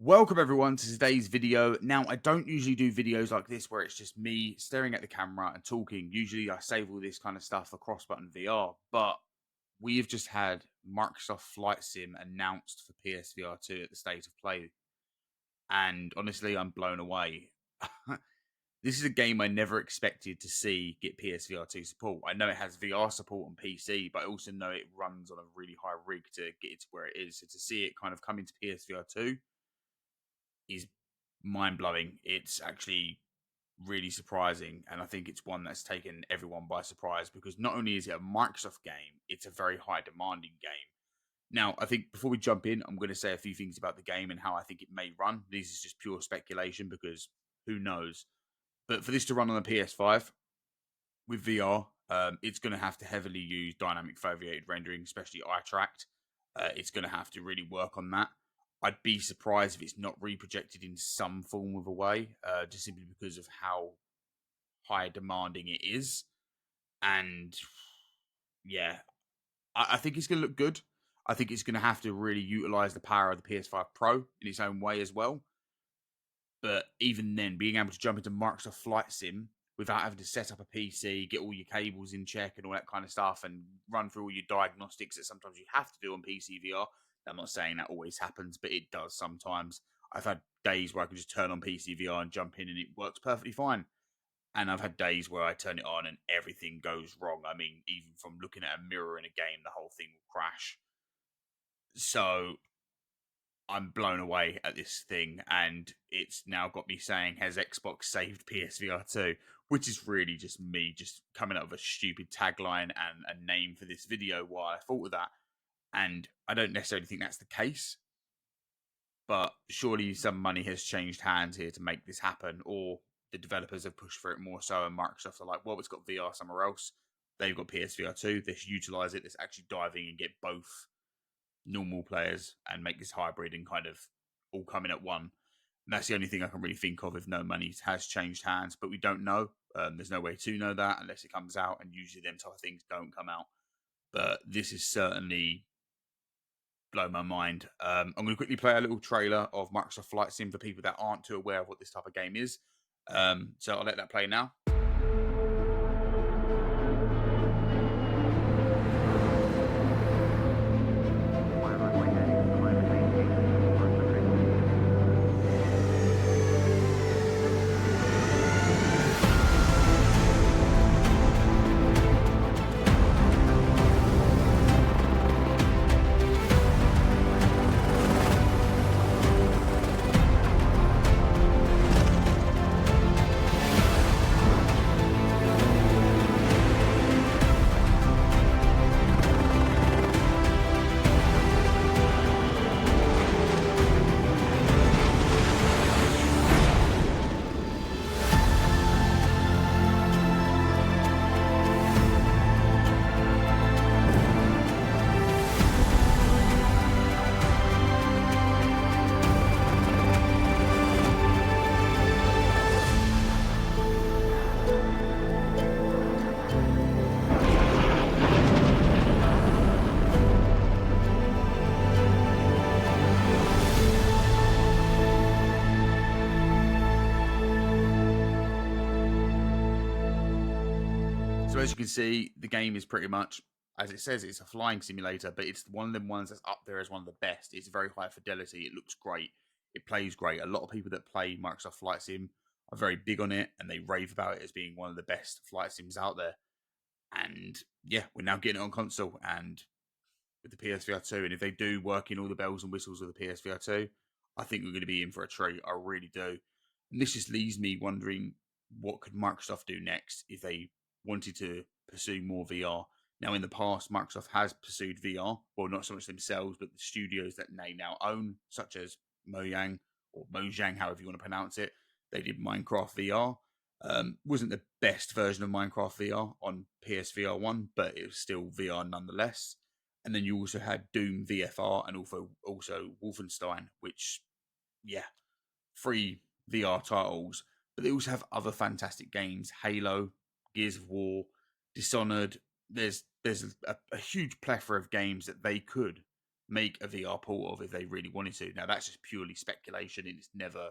Welcome everyone to today's video. Now, I don't usually do videos like this where it's just me staring at the camera and talking. Usually I save all this kind of stuff for cross-button VR, but we have just had Microsoft Flight Sim announced for PSVR2 at the State of Play, and honestly, I'm blown away. This is a game I never expected to see get PSVR2 support. I know it has VR support on PC, but I also know it runs on a really high rig to get it to where it is. So to see it kind of come into PSVR2 is mind blowing. It's actually really surprising, and I think it's one that's taken everyone by surprise because not only is it a Microsoft game, it's a very high demanding game. Now, I think before we jump in, I'm going to say a few things about the game and how I think it may run. This is just pure speculation because who knows. But for this to run on a PS5 with VR, it's going to have to heavily use dynamic foveated rendering, especially eye tracked. It's going to have to really work on that. I'd be surprised if it's not reprojected in some form of a way, just simply because of how high demanding it is. And yeah, I think it's going to look good. I think it's going to have to really utilize the power of the PS5 Pro in its own way as well. But even then, being able to jump into Microsoft Flight Sim without having to set up a PC, get all your cables in check and all that kind of stuff, and run through all your diagnostics that sometimes you have to do on PC VR. I'm not saying that always happens, but it does sometimes. I've had days where I can just turn on PC VR and jump in and it works perfectly fine. And I've had days where I turn it on and everything goes wrong. I mean, even from looking at a mirror in a game, the whole thing will crash. So I'm blown away at this thing, and it's now got me saying, "Has Xbox saved PSVR 2?" Which is really just me just coming up with a stupid tagline and a name for this video while I thought of that. And I don't necessarily think that's the case, but surely some money has changed hands here to make this happen, or the developers have pushed for it more so, and Microsoft are like, "Well, it's got VR somewhere else. They've got PSVR 2. Let's utilize it. Let's actually dive in and get both normal players and make this hybrid and kind of all coming at one." And that's the only thing I can really think of if no money has changed hands, but we don't know. There's no way to know that unless it comes out, and usually them type of things don't come out. But this is certainly blown my mind. I'm going to quickly play a little trailer of Microsoft Flight Sim for people that aren't too aware of what this type of game is. So I'll let that play now. So as you can see, the game is pretty much, as it says, it's a flying simulator, but it's one of them ones that's up there as one of the best. It's very high fidelity. It looks great. It plays great. A lot of people that play Microsoft Flight Sim are very big on it, and they rave about it as being one of the best flight sims out there. And yeah, we're now getting it on console and with the PSVR 2. And if they do work in all the bells and whistles of the PSVR 2, I think we're going to be in for a treat. I really do. And this just leaves me wondering, what could Microsoft do next if they wanted to pursue more VR? Now, in the past, Microsoft has pursued VR. Well, not so much themselves, but the studios that they now own, such as Mojang or Mojang, however you want to pronounce it. They did Minecraft VR. Wasn't the best version of Minecraft VR on PSVR 1, but it was still VR nonetheless. And then you also had Doom VFR and also Wolfenstein, which, yeah, free VR titles. But they also have other fantastic games: Halo, Gears of War, Dishonored. There's a huge plethora of games that they could make a VR port of if they really wanted to. Now that's just purely speculation, and it's never.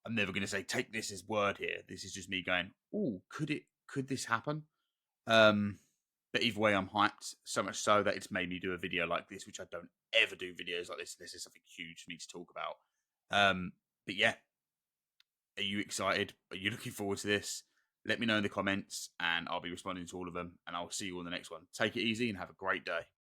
I'm never going to say take this as word here. This is just me going, oh, could it? Could this happen? Um, but either way, I'm hyped so much so that it's made me do a video like this, which I don't ever do videos like this. This is something huge for me to talk about. But yeah, are you excited? Are you looking forward to this? Let me know in the comments, and I'll be responding to all of them. And I'll see you on the next one. Take it easy and have a great day.